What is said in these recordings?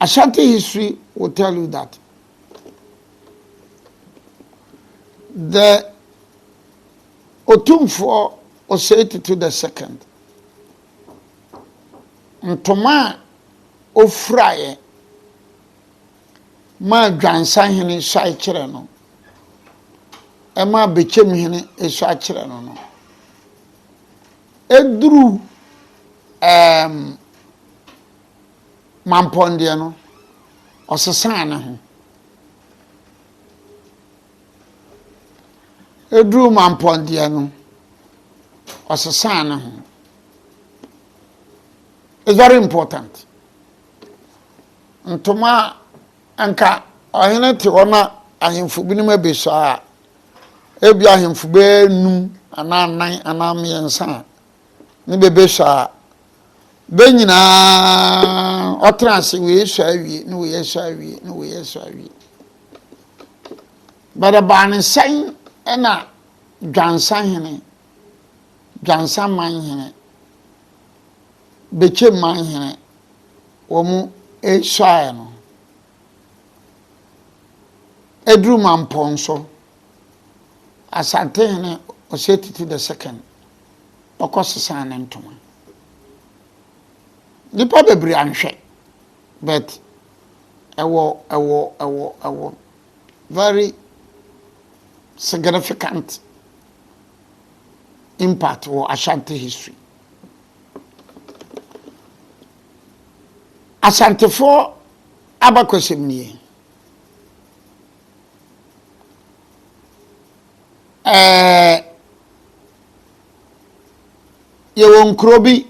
Ashanti history will tell you that the Otumfo Osei to the second ntoma ofraye ma dwansa hene swai kire no e ma bechem hene eswa kire no eduru Mampong de no osesan ne ho eduru Mampong de no osesan ne ho. It's very important. Ntoma anka ohene te ona ahemfu binima beso a ebi ahemfu be num ana nan ana miensa ne bebeso a be nyina otranse we so awie ne we so awie ne we so awie bada ban sen na dwansa hene dwansa man hene bechem man hene womu eshae no edru Mampong so Asante hene Osei to the second okosesa ne ntoma nipa bebre anhwe but ewo very significant impact or Ashanti history. Asante for abakwesem nie yewo nkrobi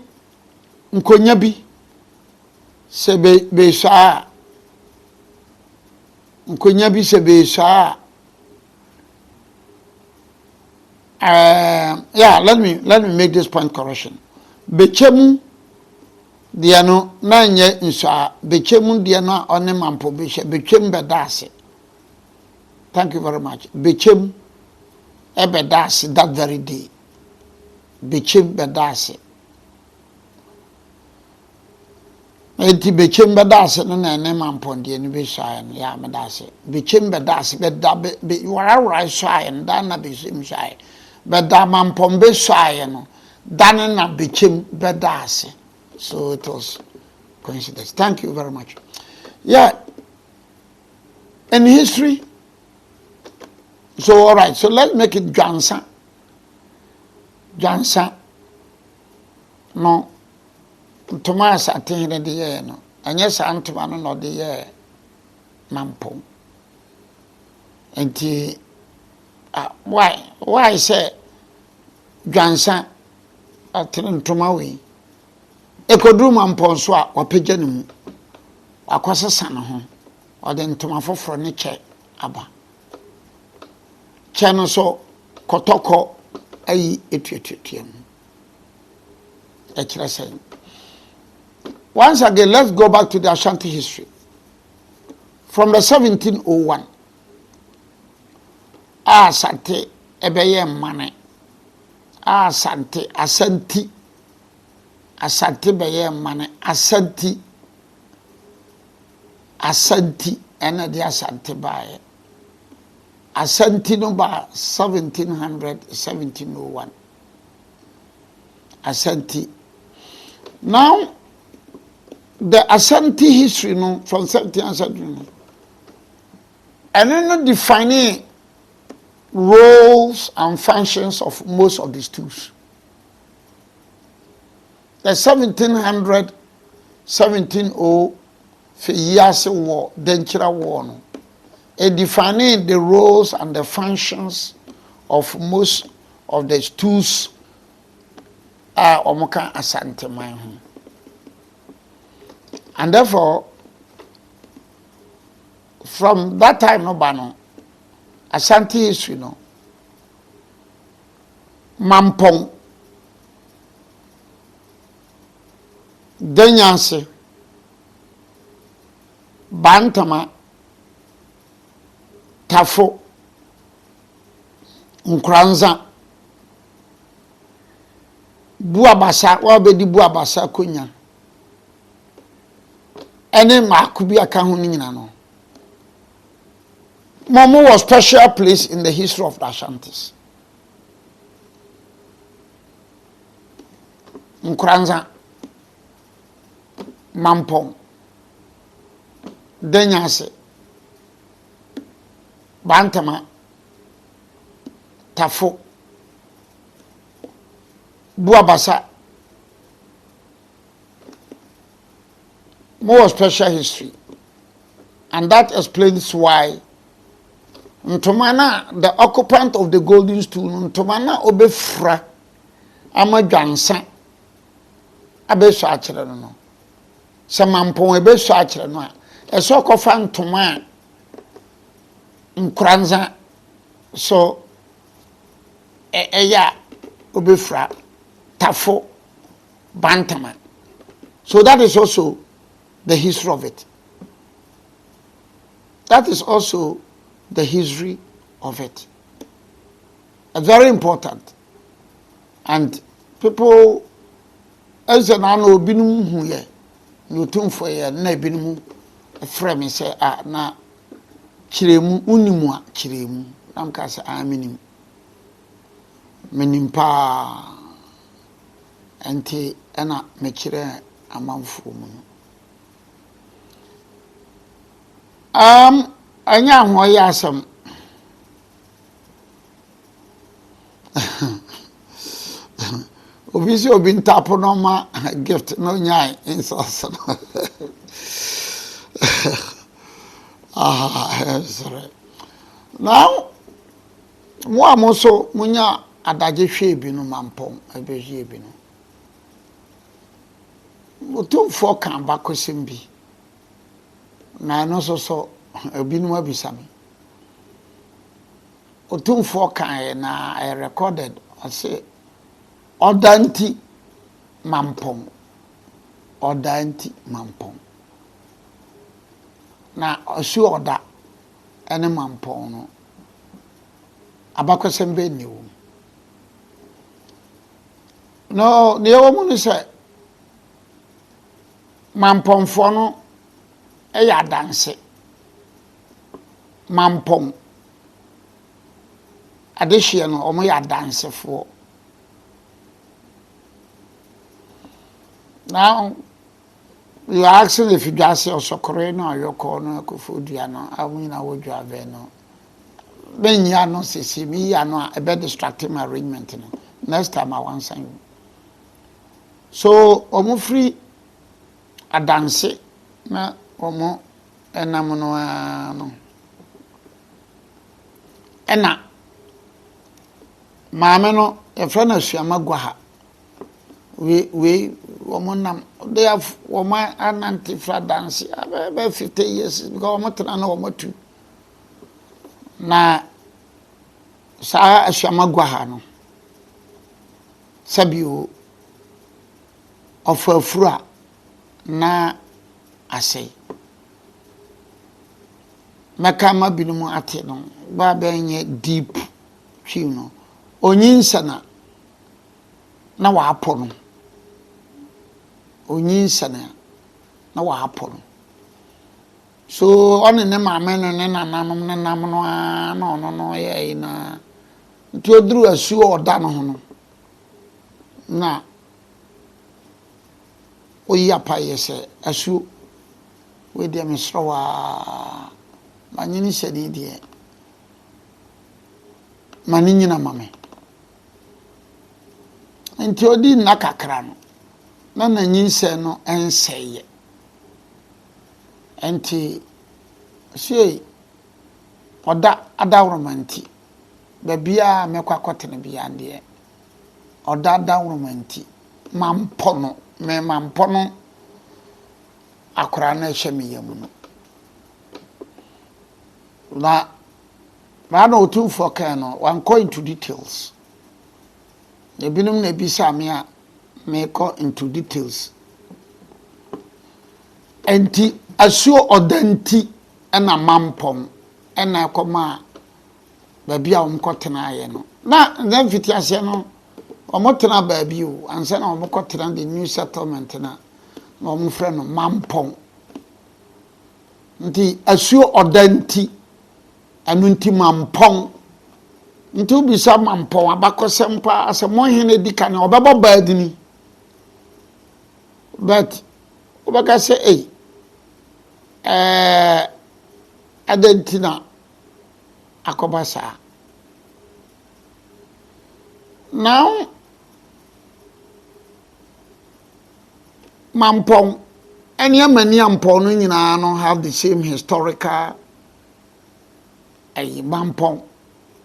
nkonya bi se be sha nkonya bi se be sha yeah, let me make this point correction. Bechemu dia no na nye nsa bechemu dia na one Mampong be bechem bedase. Thank you very much. Bechem ebedase that very day. Bechem bedase. Enti bechem bedase no na ne Mampong dia ni be sha ya medase. Bechem bedase be wara sha en da na be sim sha. Beda Mampong be sha no dan na bechem bedase. So it was coincidence. Thank you very much. Yeah. In history. So all right. So let's make it Jansa. Jansa. No. Thomas atene de ye no. Anya sa antoma no de ye Mampong. Enti why say Jansa atene ntoma we? Ekodru Mampong so a opagya ne mu akosesa ne ho ode ntoma foforo ne che aba che no so kotoko ayi etuetuetuem ekira say. Once again, let's go back to the Ashanti history from the 1701. Asante ebeye mane Asante Ashanti Asante beye mane Ashanti ena di Asante bae Ashanti no ba 1701 Ashanti. Now the Ashanti history no from 1700 and then defining roles and functions of most of these stools. The 1700 1700 for years war Denchira war no defining the roles and the functions of most of the stools are omoka Asante man ho. And therefore, from that time, no bano, Ashanti history, no, Mampong Deyanse Bantama Tafo Nkoransa Buabasa, wabedi Buabasa kunya. ene maako bi aka ho nyina no Momo was special place in the history of the Ashantis. Nkoransa Mampong Deyanse Bantema Tafo Buabasa. More special history, and that explains why Ntomana, the occupant of the golden stool, Ntomana obefra amadwansa abeso akere no se Mampong abeso akere no a eso kofa ntoma Nkoransa so eya obefra Tafo Bantama. So that is also the history of it. That is also the history of it. It's very important. And people, as an anno binum who ye, you tune for ye, na binum, a frame say, ah, na chiremu, unimua, chiremu, namkasa, ah, minimpa, ante, ena, mechire, amamfu. Anya ho yasam obisi obi ntapo no ma gift no nyai insoso sorry. Now mo amoso munya adaje hwe bi no Mampong abehwe bi no otumfo kan bakosim bi na no so ebinum abisami otumfo kan na I recorded I say odanti Mampong na osu oda ene Mampong no abakosem be niwo no ne wo mu ni say Mampong fo no eya danse Mampong adehye no omo ya dansefo. Now you are asking if you just say osokore no ayoko no akofodua no awina wodwa ave no benya no sisi mi ya no a be distracting my arrangement no next time I want sign. So omo free adanse na omo enam no ena maame no e fra na suama gwa ha we woman they have woman ananti fra dance about 50 years because woman tana na woman tu na sa suama gwa ha no sabio of afura na asay makama binumu ate no ba benye deep no onyinsana na waapo no onyinsana na waapo no so one ne maame no ne nanam no ye na nti oduru asu oda no ho no na oyapa yese asu we de mesrowa manyini sedi die maninyina mame nti odi nakakra no na nanyinse no enseye enti sei oda adawromanti babia mekwakotene bia ndie oda adawromanti mampono me mampono akora na ehwemiyam no na no too for no one go into details. The binum ne bisa me a me go into details. Enti asuo odanti na Mampong na koma baabi a omkotena aye no. Na then fiti ase no omotena baabi o ansa na omkotena the new settlement na omfre no Mampong nti asuo odanti anu nti Mampong nti ubisa Mampong abakosem pa asemo hene dika na obebo badini but obaka say adentina akobasa now Mampong and Yamani Mampong no have the same historical Mampong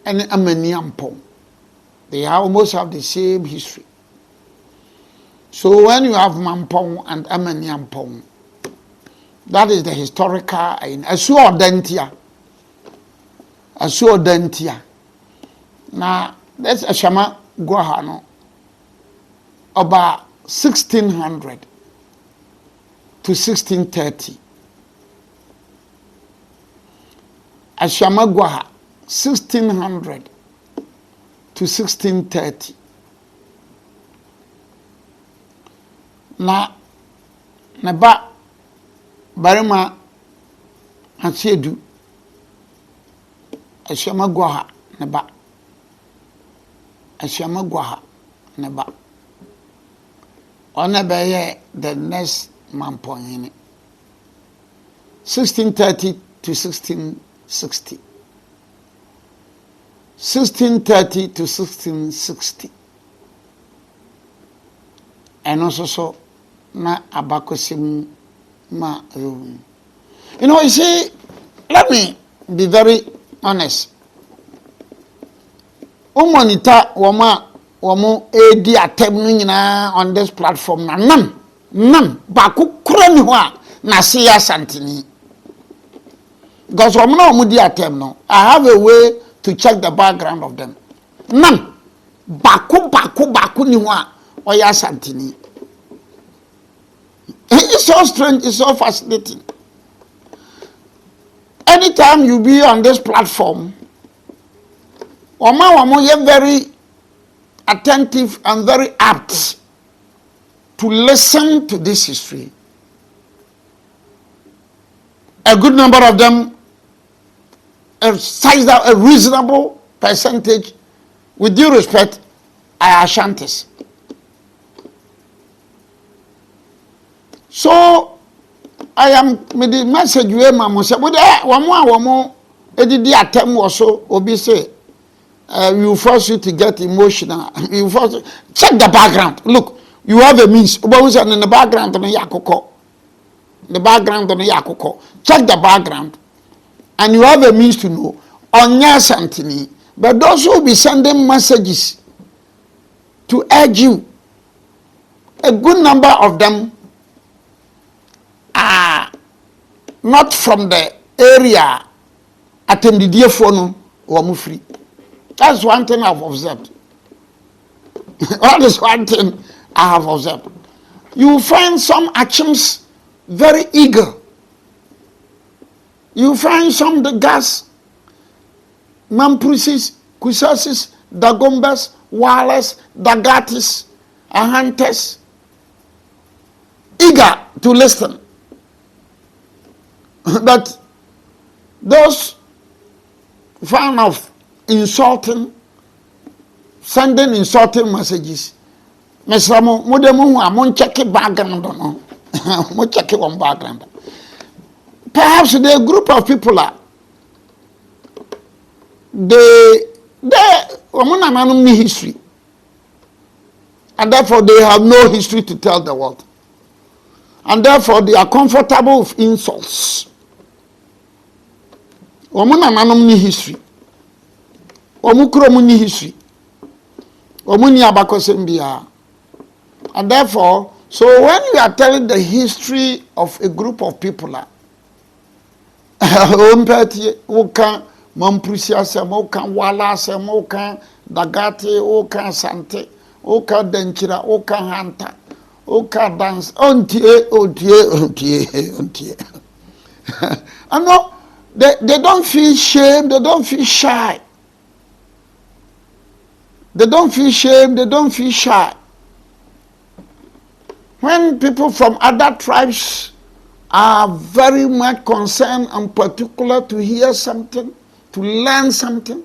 and Amani Mampong. They almost have the same history. So when you have Mampong and Amani Mampong, that is the historical in Asuodentia. Asuodentia. Now that's Ashama Guahano about 1600 to 1630. Ashama Guaha 1600 to 1630. Na ba barima Asiedu Ashama Guaha neba Ashama Guaha neba ona beye the next Mampong 1630 to 1660. 1630 to 1660. And also so na abakosim ma you know, you see, let me be very honest. Monitor wamo edi atem nyina on this platform na nam baku kura ni ho a na se ya Ashanti. Because woman di atem no, I have a way to check the background of them. Nam baku ni ho a o ya Ashanti. It's so strange, it's so fascinating. Anytime you be on this platform, you're very attentive and very apt to listen to this history. A good number of them, a reasonable percentage, with due respect, are Ashantis. So, I am with the message you mama say, but one more edidi attempt also obi say will force you to get emotional. You force check the background. Look, you have a means. In the background on yakoko. The background on yakoko. Check the background, and you have a means to know on Ashanti. But those who will be sending messages to urge you, a good number of them are not from the area attended the phone or free. That's one thing I've observed. That is one thing I have observed. You find some actions very eager. You find some the gas, Mampusis, Kusasis, Dagombas, Wales, Dagatis, Ahantes, eager to listen. But those fan of insulting, sending insulting messages, Mesamo, Modemu, I check it background, no, check it on background. Perhaps the group of people are they history, and therefore they have no history to tell the world, and therefore they are comfortable with insults. Ni history. Ni history. Ni abakosembia. And therefore, so when you are telling the history of a group of people, Oka Mamprusia Oka Wala Oka Dagate Oka Asante Oka Denchira Oka Hanta Oka Dance Ontie. I know. They don't feel shame, they don't feel shy. They don't feel shame, they don't feel shy. When people from other tribes are very much concerned and particular to hear something, to learn something.